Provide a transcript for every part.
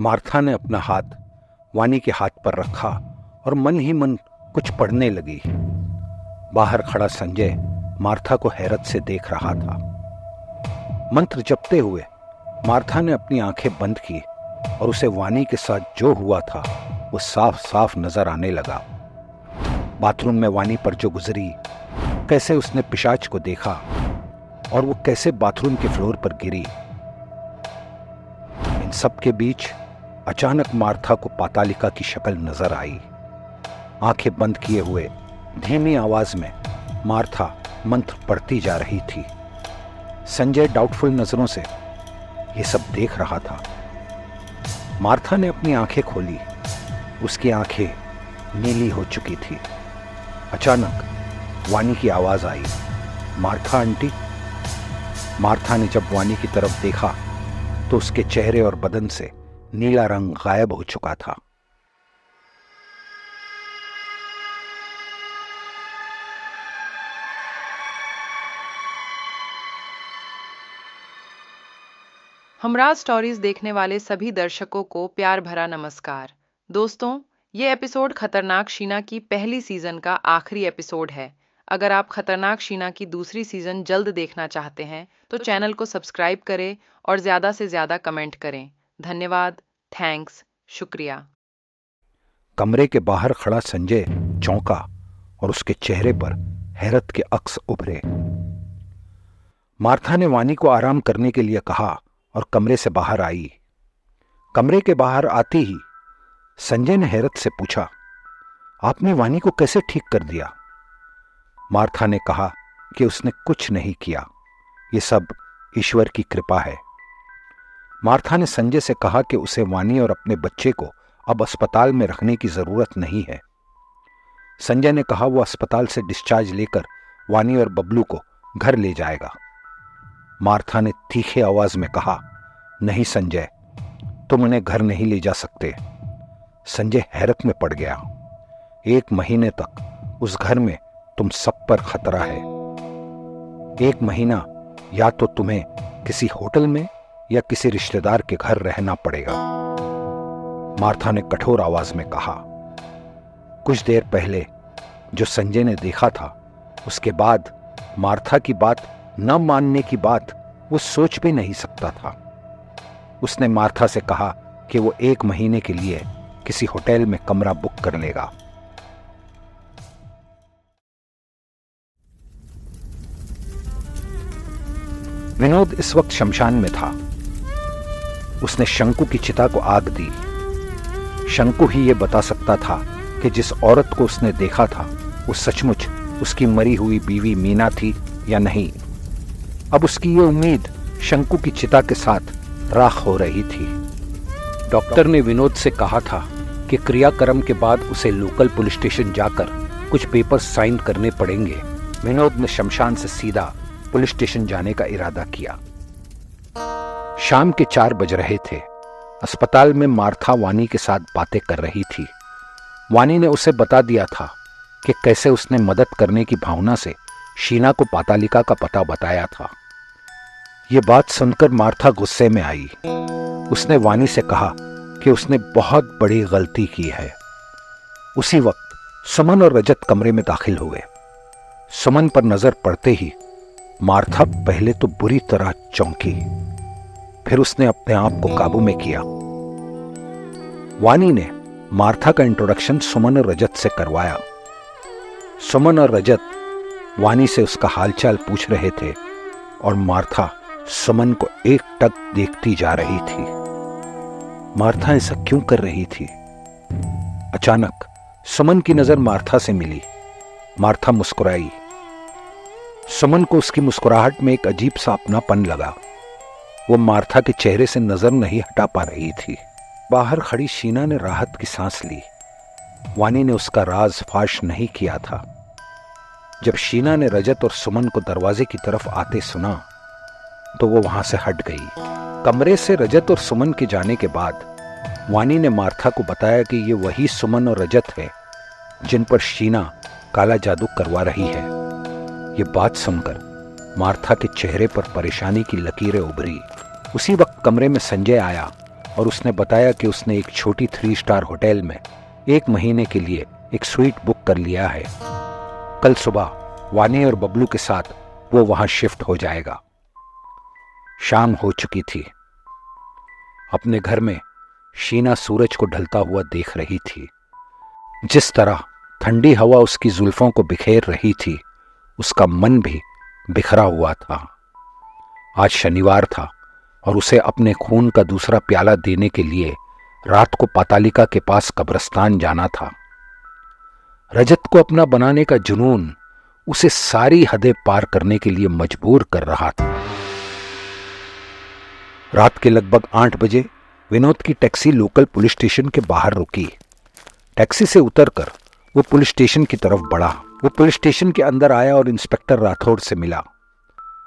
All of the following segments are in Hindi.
मार्था ने अपना हाथ वानी के हाथ पर रखा और मन ही मन कुछ पढ़ने लगी। बाहर खड़ा संजय मार्था को हैरत से देख रहा था। मंत्र जपते हुए मार्था ने अपनी आंखें बंद की और उसे वानी के साथ जो हुआ था वो साफ साफ नजर आने लगा। बाथरूम में वानी पर जो गुजरी, कैसे उसने पिशाच को देखा और वो कैसे बाथरूम के फ्लोर पर गिरी। इन सब के बीच अचानक मार्था को पातालिका की शक्ल नजर आई। आंखें बंद किए हुए धीमी आवाज में मार्था मंत्र पढ़ती जा रही थी। संजय डाउटफुल नजरों से ये सब देख रहा था। मार्था ने अपनी आंखें खोली। उसकी आंखें नीली हो चुकी थी। अचानक वानी की आवाज आई, मार्था आंटी। मार्था ने जब वानी की तरफ देखा तो उसके चेहरे और बदन से नीला रंग गायब हो चुका था। हमराज स्टोरीज देखने वाले सभी दर्शकों को प्यार भरा नमस्कार। दोस्तों, ये एपिसोड खतरनाक शीना की पहली सीजन का आखिरी एपिसोड है। अगर आप खतरनाक शीना की दूसरी सीजन जल्द देखना चाहते हैं तो चैनल को सब्सक्राइब करें और ज्यादा से ज्यादा कमेंट करें। धन्यवाद, थैंक्स, शुक्रिया। कमरे के बाहर खड़ा संजय चौंका और उसके चेहरे पर हैरत के अक्स उभरे। मार्था ने वानी को आराम करने के लिए कहा और कमरे से बाहर आई। कमरे के बाहर आते ही संजय ने हैरत से पूछा, आपने वानी को कैसे ठीक कर दिया? मार्था ने कहा कि उसने कुछ नहीं किया, ये सब ईश्वर की कृपा है। मार्था ने संजय से कहा कि उसे वानी और अपने बच्चे को अब अस्पताल में रखने की जरूरत नहीं है। संजय ने कहा वो अस्पताल से डिस्चार्ज लेकर वानी और बबलू को घर ले जाएगा। मार्था ने तीखे आवाज में कहा, नहीं संजय, तुम उन्हें घर नहीं ले जा सकते। संजय हैरत में पड़ गया। 1 महीने तक उस घर में तुम सब पर खतरा है। 1 महीना या तो तुम्हें किसी होटल में या किसी रिश्तेदार के घर रहना पड़ेगा। मार्था ने कठोर आवाज में कहा। कुछ देर पहले जो संजय ने देखा था, उसके बाद मार्था की बात न मानने की बात वो सोच भी नहीं सकता था। उसने मार्था से कहा कि वो 1 महीने के लिए किसी होटल में कमरा बुक कर लेगा। विनोद इस वक्त शमशान में था। उसने शंकु की चिता को आग दी। शंकु ही ये बता सकता था कि जिस औरत को उसने देखा था वो सचमुच उसकी मरी हुई बीवी मीना थी या नहीं। अब उसकी ये उम्मीद शंकु की चिता के साथ राख हो रही थी। डॉक्टर ने विनोद से कहा था कि क्रियाक्रम के बाद उसे लोकल पुलिस स्टेशन जाकर कुछ पेपर साइन करने पड़ेंगे। विनोद ने शमशान से सीधा पुलिस स्टेशन जाने का इरादा किया। शाम के 4 बज रहे थे। अस्पताल में मार्था वानी के साथ बातें कर रही थी। वानी ने उसे बता दिया था कि कैसे उसने मदद करने की भावना से शीना को पातालिका का पता बताया था। यह बात सुनकर मार्था गुस्से में आई। उसने वानी से कहा कि उसने बहुत बड़ी गलती की है। उसी वक्त सुमन और रजत कमरे में दाखिल हुए। सुमन पर नजर पड़ते ही मार्था पहले तो बुरी तरह चौंकी, फिर उसने अपने आप को काबू में किया। वानी ने मार्था का इंट्रोडक्शन सुमन और रजत से करवाया। सुमन और रजत वानी से उसका हालचाल पूछ रहे थे और मार्था सुमन को एकटक देखती जा रही थी। मार्था ऐसा क्यों कर रही थी? अचानक सुमन की नजर मार्था से मिली। मार्था मुस्कुराई। सुमन को उसकी मुस्कुराहट में एक अजीब सा अपनापन लगा। वो मार्था के चेहरे से नजर नहीं हटा पा रही थी। बाहर खड़ी शीना ने राहत की सांस ली। वानी ने उसका राज फाश नहीं किया था। जब शीना ने रजत और सुमन को दरवाजे की तरफ आते सुना तो वो वहां से हट गई। कमरे से रजत और सुमन के जाने के बाद वानी ने मार्था को बताया कि ये वही सुमन और रजत है जिन पर शीना काला जादू करवा रही है। ये बात सुनकर मार्था के चेहरे पर परेशानी की लकीरें उभरी। उसी वक्त कमरे में संजय आया और उसने बताया कि उसने एक छोटी 3 स्टार होटल में 1 महीने के लिए एक स्वीट बुक कर लिया है। कल सुबह वानी और बबलू के साथ वो वहां शिफ्ट हो जाएगा। शाम हो चुकी थी। अपने घर में शीना सूरज को ढलता हुआ देख रही थी। जिस तरह ठंडी हवा उसकी जुल्फों को बिखेर रही थी, उसका मन भी बिखरा हुआ था। आज शनिवार था और उसे अपने खून का दूसरा प्याला देने के लिए रात को पातालिका के पास कब्रिस्तान जाना था। रजत को अपना बनाने का जुनून उसे सारी हदें पार करने के लिए मजबूर कर रहा था। रात के लगभग 8 बजे विनोद की टैक्सी लोकल पुलिस स्टेशन के बाहर रुकी। टैक्सी से उतरकर वो पुलिस स्टेशन की तरफ बढ़ा। वो पुलिस स्टेशन के अंदर आया और इंस्पेक्टर राठौर से मिला।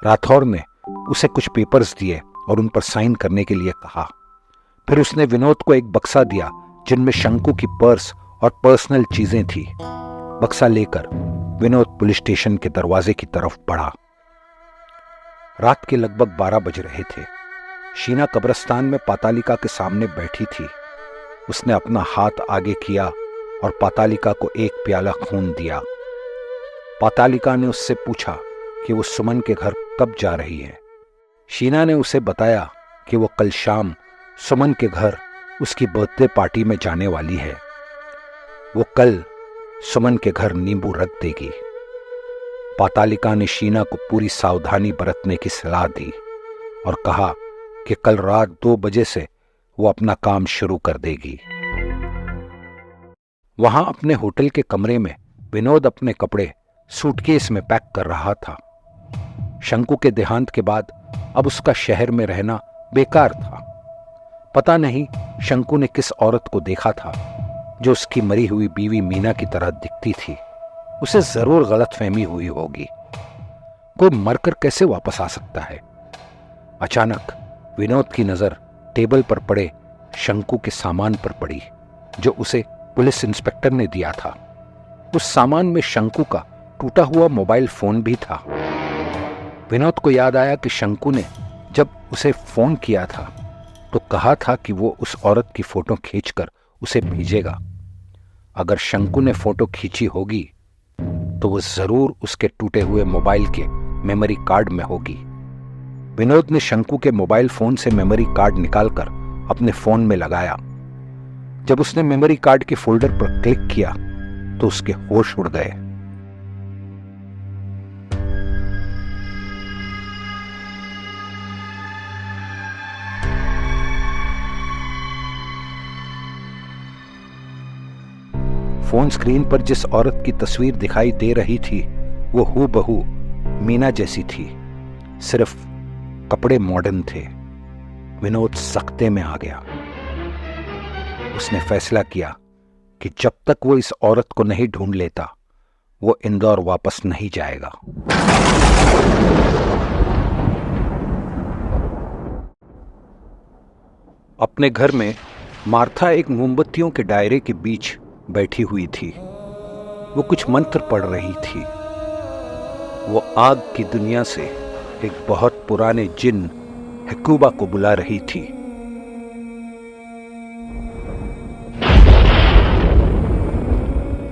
राठौर ने उसे कुछ पेपर्स दिए और उन पर साइन करने के लिए कहा। फिर उसने विनोद को एक बक्सा दिया जिनमें शंकु की पर्स और पर्सनल चीजें थी। बक्सा लेकर विनोद पुलिस स्टेशन के दरवाजे की तरफ बढ़ा। रात के लगभग 12 बज रहे थे। शीना कब्रिस्तान में पातालिका के सामने बैठी थी। उसने अपना हाथ आगे किया और पातालिका को एक प्याला खून दिया। पातालिका ने उससे पूछा कि वो सुमन के घर कब जा रही है। शीना ने उसे बताया कि वो कल शाम सुमन के घर उसकी बर्थडे पार्टी में जाने वाली है। वो कल सुमन के घर नींबू रख देगी। पातालिका ने शीना को पूरी सावधानी बरतने की सलाह दी और कहा कि कल रात 2 बजे से वो अपना काम शुरू कर देगी। वहां अपने होटल के कमरे में विनोद अपने कपड़े सूटकेस में पैक कर रहा था। शंकु के देहांत के बाद अब उसका शहर में रहना बेकार था। पता नहीं शंकु ने किस औरत को देखा था जो उसकी मरी हुई बीवी मीना की तरह दिखती थी। उसे जरूर गलतफहमी हुई होगी। कोई मरकर कैसे वापस आ सकता है। अचानक विनोद की नजर टेबल पर पड़े शंकु के सामान पर पड़ी जो उसे पुलिस इंस्पेक्टर ने दिया था। उस सामान में शंकु का टूटा हुआ मोबाइल फोन भी था। विनोद को याद आया कि शंकु ने जब उसे फोन किया था तो कहा था कि वो उस औरत की फोटो खींचकर उसे भेजेगा। अगर शंकु ने फोटो खींची होगी तो वो जरूर उसके टूटे हुए मोबाइल के मेमोरी कार्ड में होगी। विनोद ने शंकु के मोबाइल फोन से मेमोरी कार्ड निकालकर अपने फोन में लगाया। जब उसने मेमोरी कार्ड के फोल्डर पर क्लिक किया तो उसके होश उड़ गए। फोन स्क्रीन पर जिस औरत की तस्वीर दिखाई दे रही थी वो हूबहू मीना जैसी थी, सिर्फ कपड़े मॉडर्न थे। विनोद सख्ते में आ गया। उसने फैसला किया कि जब तक वो इस औरत को नहीं ढूंढ लेता वो इंदौर वापस नहीं जाएगा। अपने घर में मार्था एक मोमबत्तियों के दायरे के बीच बैठी हुई थी। वो कुछ मंत्र पढ़ रही थी। वो आग की दुनिया से एक बहुत पुराने जिन हेकुबा को बुला रही थी।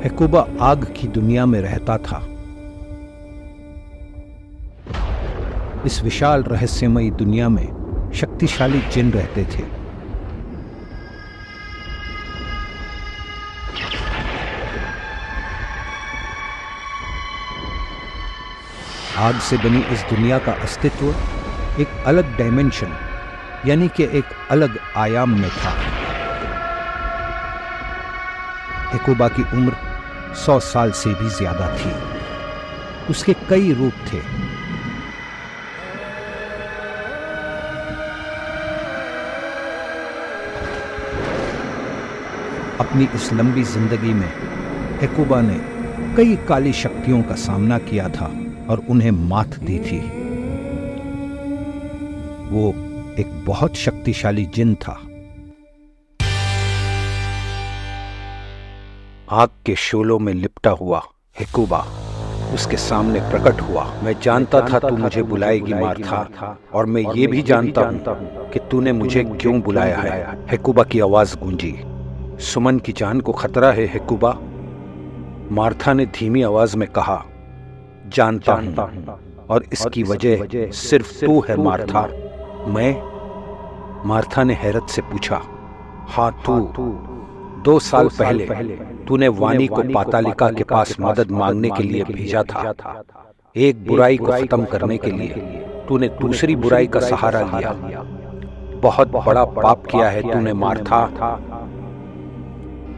हेकुबा आग की दुनिया में रहता था। इस विशाल रहस्यमयी दुनिया में शक्तिशाली जिन रहते थे। आग से बनी इस दुनिया का अस्तित्व एक अलग डायमेंशन यानी कि एक अलग आयाम में था। हेकुबा की उम्र 100 साल से भी ज्यादा थी। उसके कई रूप थे। अपनी इस लंबी जिंदगी में हेकुबा ने कई काली शक्तियों का सामना किया था और उन्हें मात दी थी। वो एक बहुत शक्तिशाली जिन था। आग के शोलों में लिपटा हुआ हेकुबा उसके सामने प्रकट हुआ। मैं जानता था तू मुझे बुलाएगी मार्था, और मैं ये भी जानता हूँ कि तूने मुझे क्यों बुलाया है। हेकुबा की आवाज गूंजी। सुमन की जान को खतरा है हेकुबा, मार्था ने धीमी आवाज में कहा। जानता हूँ, और इसकी वजह सिर्फ तू है मार्था। मैं? मार्था ने हैरत से पूछा। हाँ तू। 2 साल पहले तूने वानी को पातालिका के पास मदद मांगने के लिए भेजा था। एक बुराई को खत्म करने के लिए तूने दूसरी बुराई का सहारा लिया। बहुत बड़ा पाप किया है तूने मार्था।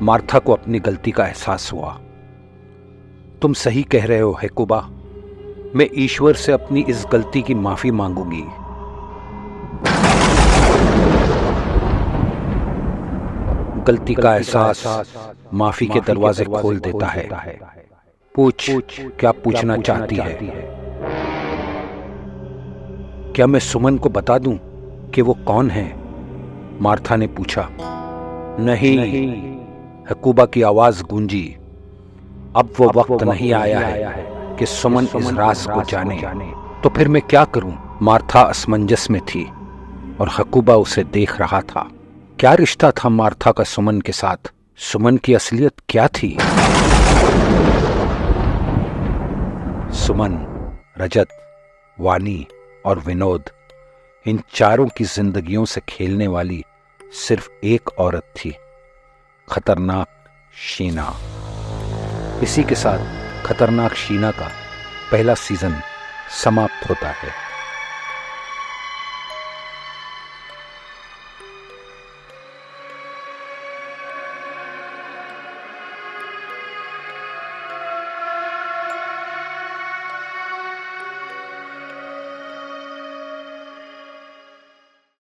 मार्था को अपनी गलती का एहसास हुआ। तुम सही कह रहे हो हेकुबा, मैं ईश्वर से अपनी इस गलती की माफी मांगूंगी। गलती का एहसास माफी के दरवाजे खोल देता है। पूछ, क्या पूछना चाहती है? क्या मैं सुमन को बता दूं कि वो कौन है? मार्था ने पूछा। नहीं, हेकुबा की आवाज गूंजी। अब वो वक्त नहीं आया है कि सुमन इस राज को जाने। तो फिर मैं क्या करूं? मार्था असमंजस में थी और हेकुबा उसे देख रहा था। क्या रिश्ता था मार्था का सुमन के साथ? सुमन की असलियत क्या थी? सुमन, रजत, वानी और विनोद, इन चारों की जिंदगियों से खेलने वाली सिर्फ एक औरत थी, खतरनाक शीना। इसी के साथ खतरनाक शीना का पहला सीजन समाप्त होता है।